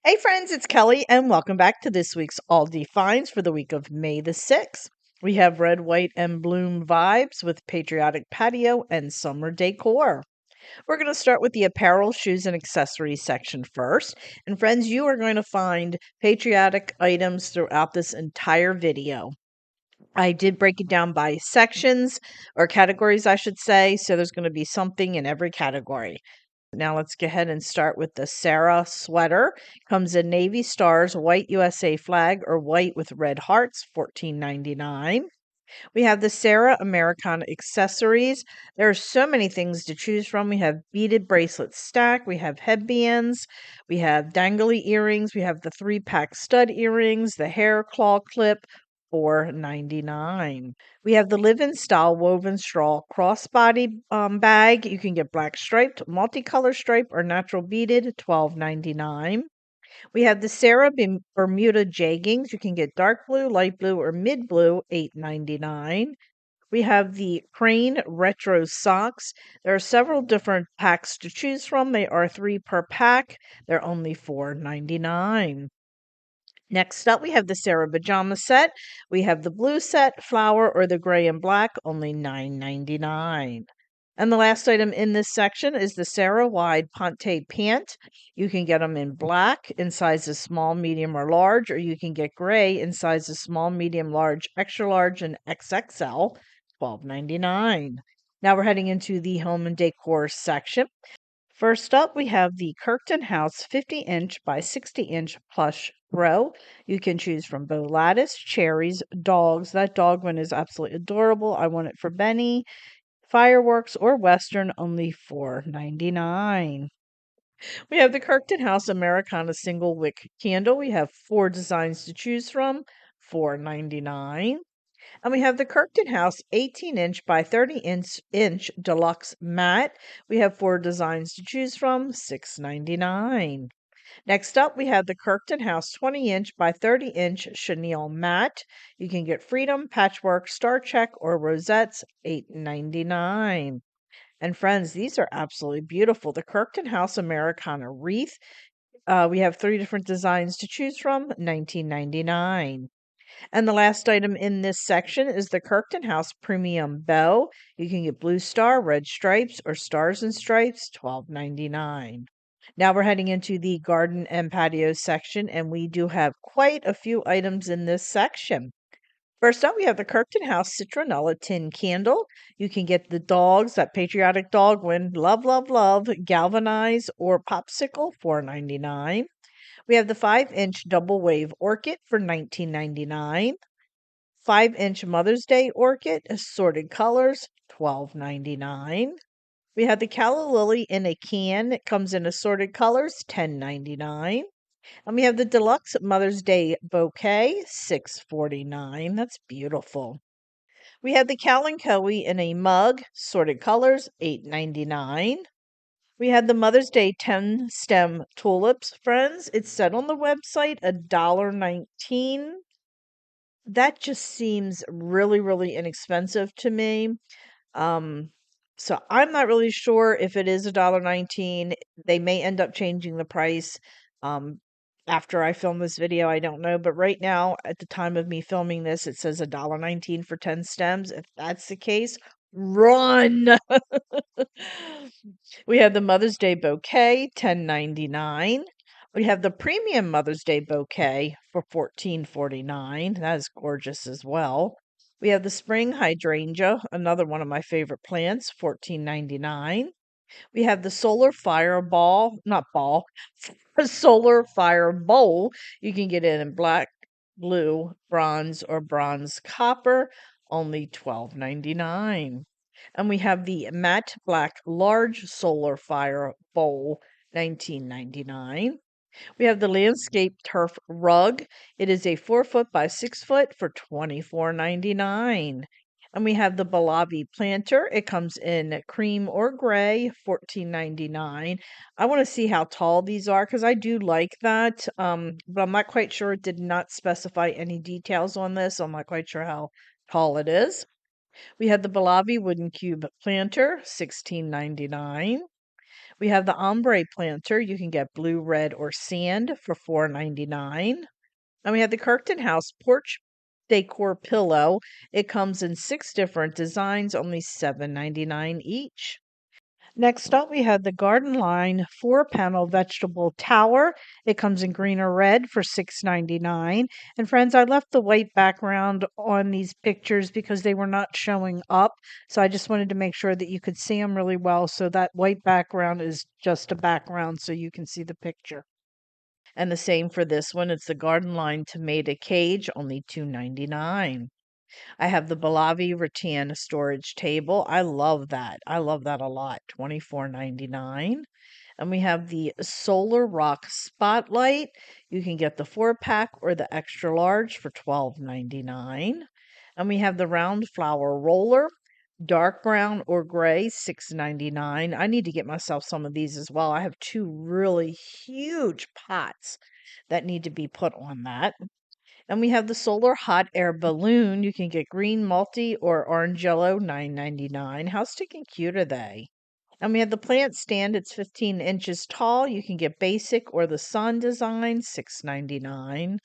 Hey friends, it's Kelly, and welcome back to this week's ALDI Finds for the week of May the 6th. We have red, white, and bloom vibes with Patriotic Patio and summer decor. We're going to start with the apparel, shoes, and accessories section first. And friends, you are going to find patriotic items throughout this entire video. I did break it down by sections or categories, I should say. So there's going to be something in every category. Now let's go ahead and start with the Sarah sweater. Comes in navy stars, white USA flag, or white with red hearts, $14.99. We have the Sarah Americana accessories. There are so many things to choose from. We have beaded bracelet stack, we have headbands, we have dangly earrings, we have the 3-pack stud earrings, the hair claw clip, $4.99. We have the Live-In Style woven straw crossbody bag. You can get black striped, multicolor stripe, or natural beaded, $12.99. We have the Sarah Bermuda jeggings. You can get dark blue, light blue, or mid blue, $8.99. We have the Crane Retro socks. There are several different packs to choose from. They are 3 per pack. They're only $4.99. Next up, we have the Sarah pajama set. We have the blue set, flower, or the gray and black, only $9.99. And the last item in this section is the Sarah wide Ponte pant. You can get them in black in sizes small, medium, or large, or you can get gray in sizes small, medium, large, extra large, and XXL, $12.99. Now we're heading into the home and decor section. First up, we have the Kirkton House 50-inch by 60-inch plush throw. You can choose from bow lattice, cherries, dogs. That dog one is absolutely adorable. I want it for Benny. Fireworks or Western, only $4.99. We have the Kirkton House Americana single wick candle. We have 4 designs to choose from, $4.99. And we have the Kirkton House 18-inch by 30-inch deluxe mat. We have 4 designs to choose from, $6.99. Next up, we have the Kirkton House 20-inch by 30-inch chenille mat. You can get Freedom, Patchwork, Star Check, or Rosettes, $8.99. And friends, these are absolutely beautiful. The Kirkton House Americana wreath. We have 3 different designs to choose from, $19.99. And the last item in this section is the Kirkton House Premium Bow. You can get blue star, red stripes, or stars and stripes, $12.99. Now we're heading into the garden and patio section, and we do have quite a few items in this section. First up, we have the Kirkton House Citronella Tin Candle. You can get the dogs, that patriotic dog win, love, love, love, galvanize, or popsicle, $4.99. We have the 5-inch double wave orchid for $19.99. 5-inch Mother's Day orchid, assorted colors, $12.99. We have the calla lily in a can. It comes in assorted colors, $10.99. And we have the deluxe Mother's Day bouquet, $6.49. That's beautiful. We have the Kalanchoe in a mug, assorted colors, $8.99. We had the Mother's Day 10 stem tulips, friends. It said on the website $1.19. That just seems really, really inexpensive to me. Um, so I'm not really sure if it is $1.19. They may end up changing the price after I film this video. I don't know. But right now, at the time of me filming this, it says $1.19 for 10 stems. If that's the case, run. We have the Mother's Day bouquet, $10.99. We have the premium Mother's Day bouquet for $14.49. That is gorgeous as well. We have the spring hydrangea, another one of my favorite plants, $14.99. We have the solar fireball, not ball, solar fire bowl. You can get it in black, blue, bronze, or bronze copper, only $12.99. And we have the matte black large solar fire bowl, $19.99. We have the landscape turf rug. It is a 4 foot by 6 foot for $24.99. And we have the Balabi planter. It comes in cream or gray, $14.99. I want to see how tall these are because I do like that. But I'm not quite sure. It did not specify any details on this. So I'm not quite sure how tall it is. We have the Balabi wooden cube planter, $16.99. We have the ombre planter. You can get blue, red, or sand for $4.99. And we have the Kirkton House porch decor pillow. It comes in 6 different designs, only $7.99 each. Next up, we have the Garden Line 4-panel vegetable tower. It comes in green or red for $6.99. And friends, I left the white background on these pictures because they were not showing up. So I just wanted to make sure that you could see them really well. So that white background is just a background so you can see the picture. And the same for this one. It's the Garden Line tomato cage, only $2.99. I have the Balavi rattan storage table. I love that. I love that a lot. $24.99. And we have the Solar Rock Spotlight. You can get the 4-pack or the extra large for $12.99. And we have the round flower roller, dark brown or gray, $6.99. I need to get myself some of these as well. I have 2 really huge pots that need to be put on that. And we have the solar hot air balloon. You can get green multi or orange yellow, $9.99. How stinking cute are they? And we have the plant stand. It's 15 inches tall. You can get basic or the sun design, $6.99.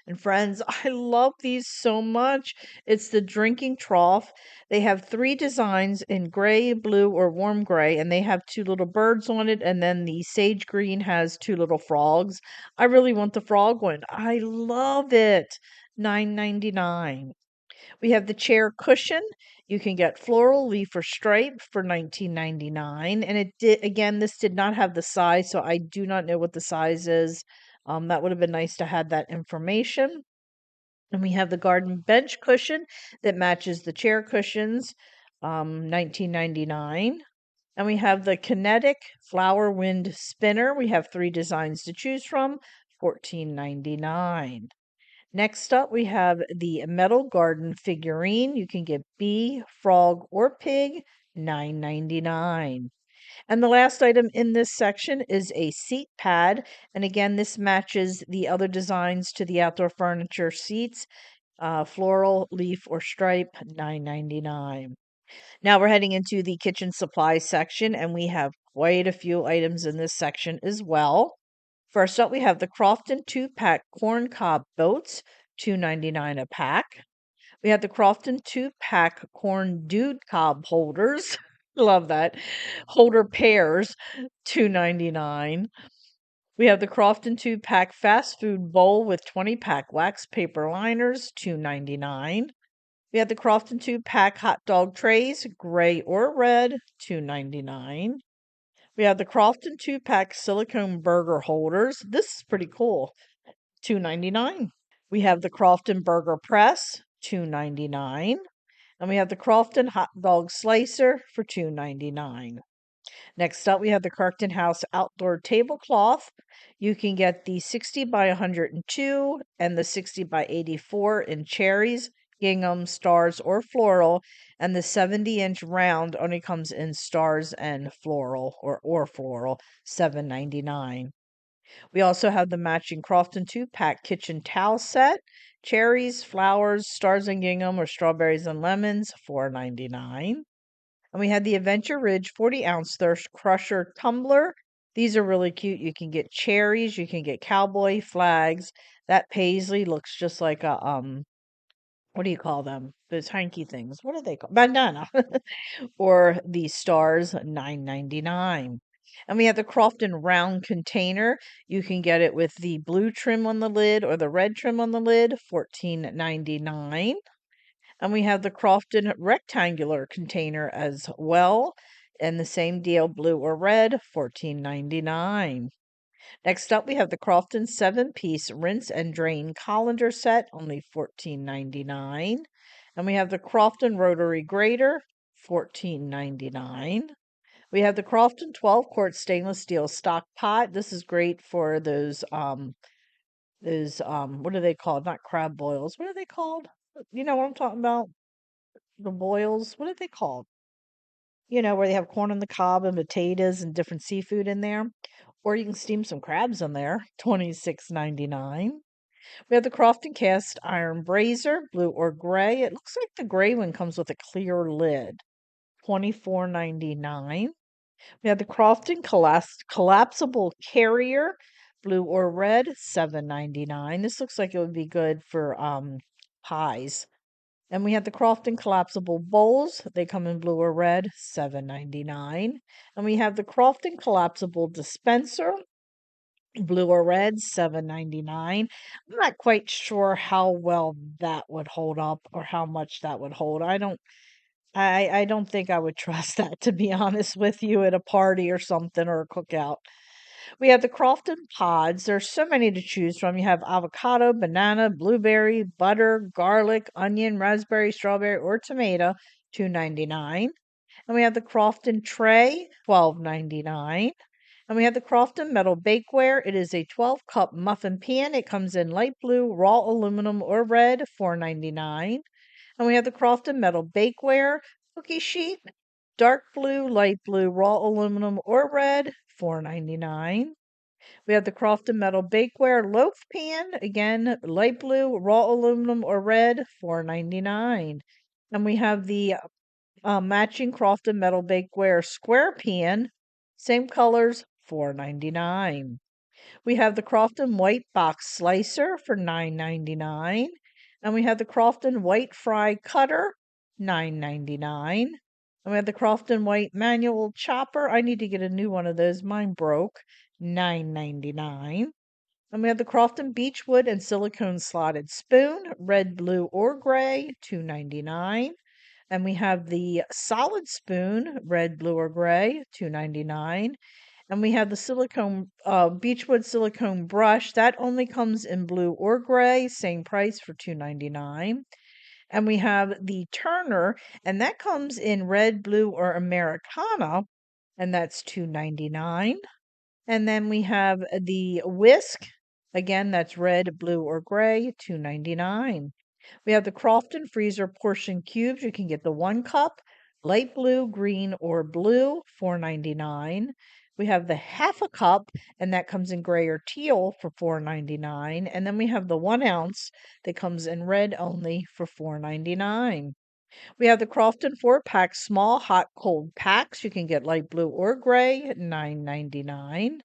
And friends, I love these so much. It's the drinking trough. They have 3 designs in gray, blue, or warm gray, and they have 2 little birds on it. And then the sage green has 2 little frogs. I really want the frog one. I love it. $9.99. We have the chair cushion. You can get floral, leaf, or stripe for $19.99. And it did, again, this did not have the size, so I do not know what the size is. That would have been nice to have that information. And we have the garden bench cushion that matches the chair cushions, $19.99. And we have the kinetic flower wind spinner. We have 3 designs to choose from, $14.99. Next up, we have the metal garden figurine. You can get bee, frog, or pig, $9.99. And the last item in this section is a seat pad. And again, this matches the other designs to the outdoor furniture seats, floral, leaf, or stripe, $9.99. Now we're heading into the kitchen supply section, and we have quite a few items in this section as well. First up, we have the Crofton 2-pack corn cob boats, $2.99 a pack. We have the Crofton 2-pack corn dude cob holders. Love that. Holder pairs, $2.99. We have the Crofton 2-pack fast food bowl with 20-pack wax paper liners, $2.99. We have the Crofton 2-pack hot dog trays, gray or red, $2.99. We have the Crofton 2-pack silicone burger holders. This is pretty cool. $2.99. We have the Crofton burger press, $2.99. And we have the Crofton hot dog slicer for $2.99. Next up, we have the Kirkton House outdoor tablecloth. You can get the 60 by 102 and the 60 by 84 in cherries, gingham, stars, or floral, and the 70-inch round only comes in stars and floral or floral, $7.99. We also have the matching Crofton 2-pack kitchen towel set, cherries, flowers, stars and gingham, or strawberries and lemons, $4.99. And we had the Adventure Ridge 40-ounce Thirst Crusher tumbler. These are really cute. You can get cherries, you can get cowboy flags. That paisley looks just like a what do you call them? Those hanky things. What are they called? Bandana. Or the stars, $9.99. And we have the Crofton round container. You can get it with the blue trim on the lid or the red trim on the lid, $14.99. And we have the Crofton rectangular container as well. And the same deal, blue or red, $14.99. Next up, we have the Crofton 7-piece rinse and drain colander set, only $14.99. And we have the Crofton rotary grater, $14.99. We have the Crofton 12-quart stainless steel stock pot. This is great for those what are they called? Not crab boils. What are they called? You know what I'm talking about? The boils. What are they called? You know, where they have corn on the cob and potatoes and different seafood in there. Or you can steam some crabs in there, $26.99. We have the Crofton cast iron brazier, blue or gray. It looks like the gray one comes with a clear lid, $24.99. We have the Crofton collapsible carrier, blue or red, $7.99. This looks like it would be good for pies. And we have the Crofton collapsible bowls. They come in blue or red, $7.99. And we have the Crofton collapsible dispenser, blue or red, $7.99. I'm not quite sure how well that would hold up or how much that would hold. I don't think I would trust that, to be honest with you, at a party or something or a cookout. We have the Crofton pods. There's so many to choose from. You have avocado, banana, blueberry, butter, garlic, onion, raspberry, strawberry, or tomato, $2.99. And we have the Crofton tray, $12.99. And we have the Crofton metal bakeware. It is a 12-cup muffin pan. It comes in light blue, raw aluminum, or red, $4.99. And we have the Crofton metal bakeware cookie sheet, dark blue, light blue, raw aluminum, or red, $4.99. We have the Crofton metal bakeware loaf pan, again, light blue, raw aluminum, or red, $4.99. And we have the matching Crofton metal bakeware square pan, same colors, $4.99. We have the Crofton white box slicer for $9.99. And we have the Crofton white fry cutter, $9.99. And we have the Crofton white manual chopper. I need to get a new one of those. Mine broke, $9.99. And we have the Crofton beechwood and silicone slotted spoon, red, blue, or gray, $2.99. And we have the solid spoon, red, blue, or gray, $2.99. And we have the silicone beechwood silicone brush that only comes in blue or gray, same price for $2.99. And we have the turner, and that comes in red, blue, or Americana, and that's $2.99. And then we have the whisk, again that's red, blue, or gray, $2.99. We have the Crofton freezer portion cubes. You can get the 1 cup, light blue, green, or blue, $4.99. We have the half a cup, and that comes in gray or teal for $4.99. And then we have the 1 ounce that comes in red only for $4.99. We have the Crofton 4-pack small hot cold packs. You can get light blue or gray, $9.99.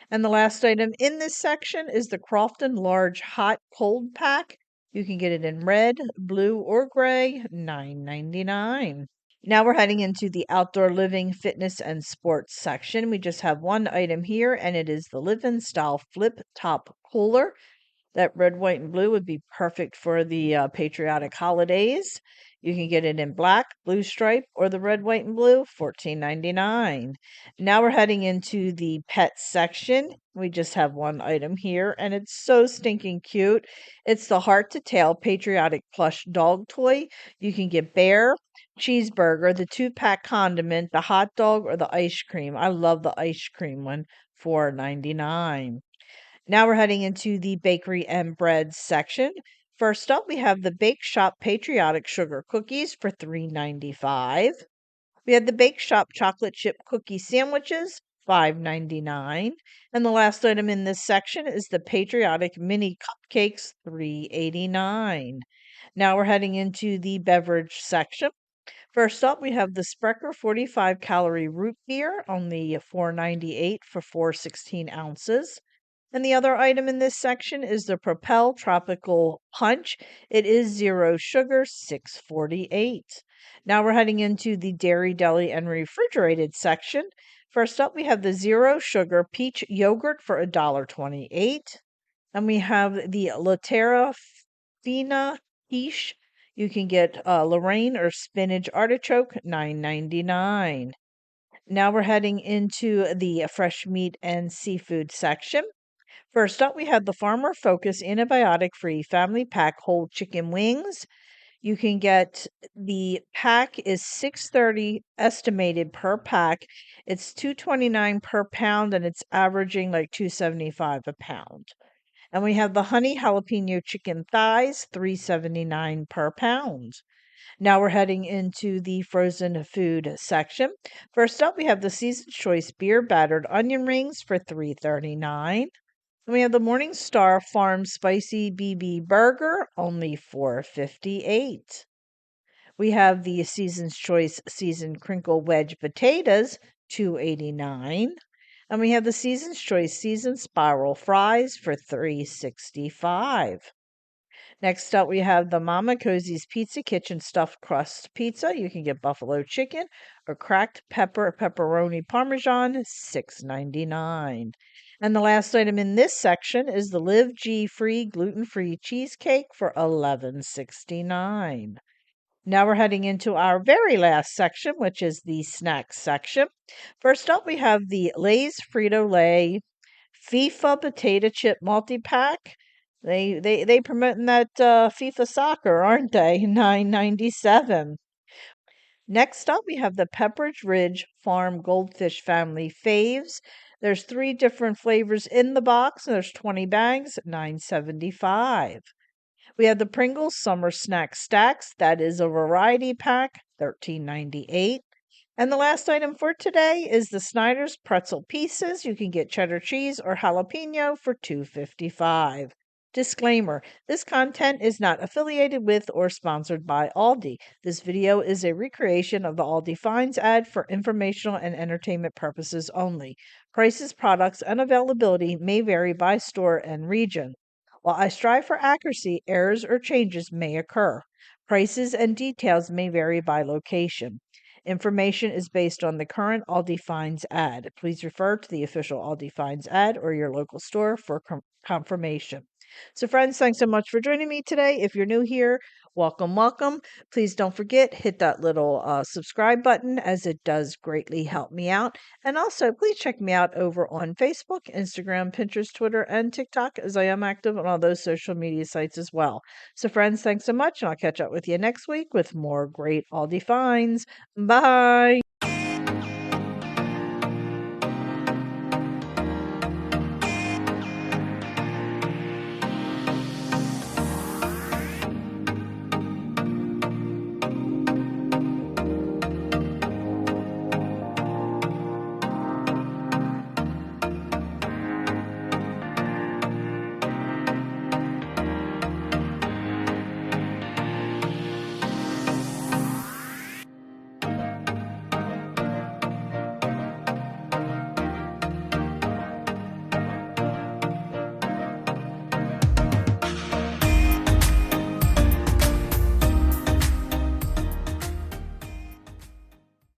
And the last item in this section is the Crofton large hot cold pack. You can get it in red, blue, or gray, $9.99. Now we're heading into the outdoor living, fitness, and sports section. We just have one item here, and it is the Live-In Style Flip Top Cooler. That red, white, and blue would be perfect for the patriotic holidays. You can get it in black, blue stripe, or the red, white, and blue, $14.99. Now we're heading into the pet section. We just have one item here, and it's so stinking cute. It's the Heart to Tail Patriotic Plush Dog Toy. You can get bear, cheeseburger, the 2-pack condiment, the hot dog, or the ice cream. I love the ice cream one, $4.99. Now we're heading into the bakery and bread section. First up, we have the Bake Shop Patriotic Sugar Cookies for $3.95. We have the Bake Shop Chocolate Chip Cookie Sandwiches, $5.99. And the last item in this section is the Patriotic Mini Cupcakes, $3.89. Now we're heading into the beverage section. First up, we have the Sprecher 45-calorie root beer, only $4.98 for 4 16 ounces. And the other item in this section is the Propel Tropical Punch. It is 0 sugar, $6.48. Now we're heading into the dairy, deli, and refrigerated section. First up, we have the 0 sugar peach yogurt for $1.28. And we have the Laterra Fina quiche. You can get Lorraine or spinach artichoke, $9.99. Now we're heading into the fresh meat and seafood section. First up, we have the Farmer Focus antibiotic-free family pack whole chicken wings. You can get the pack is $6.30 estimated per pack. It's $2.29 per pound, and it's averaging like $2.75 a pound. And we have the honey jalapeno chicken thighs, $3.79 per pound. Now we're heading into the frozen food section. First up, we have the Season's Choice beer battered onion rings for $3.39. We have the Morningstar Farm Spicy BB Burger, only $4.58. We have the Season's Choice Seasoned Crinkle Wedge Potatoes, $2.89. And we have the Season's Choice Seasoned Spiral Fries for $3.65. Next up, we have the Mama Cosie's Pizza Kitchen Stuffed Crust Pizza. You can get buffalo chicken or cracked pepper, pepperoni, parmesan, $6.99. And the last item in this section is the Live G Free Gluten-Free Cheesecake for $11.69. Now we're heading into our very last section, which is the snacks section. First up, we have the Lay's Frito-Lay FIFA potato chip multi-pack. They promoting that FIFA soccer, aren't they? $9.97. Next up, we have the Pepperidge Ridge Farm Goldfish Family Faves. There's 3 different flavors in the box, and there's 20 bags, $9.75. We have the Pringles Summer Snack Stacks. That is a variety pack, $13.98. And the last item for today is the Snyder's Pretzel Pieces. You can get cheddar cheese or jalapeno for $2.55. Disclaimer: this content is not affiliated with or sponsored by Aldi. This video is a recreation of the Aldi Finds ad for informational and entertainment purposes only. Prices, products, and availability may vary by store and region. While I strive for accuracy, errors or changes may occur. Prices and details may vary by location. Information is based on the current Aldi Finds ad. Please refer to the official Aldi Finds ad or your local store for confirmation. So, friends, thanks so much for joining me today. If you're new here, welcome, welcome. Please don't forget, hit that little subscribe button, as it does greatly help me out. And also, please check me out over on Facebook, Instagram, Pinterest, Twitter, and TikTok, as I am active on all those social media sites as well. So, friends, thanks so much, and I'll catch up with you next week with more great Aldi finds. Bye.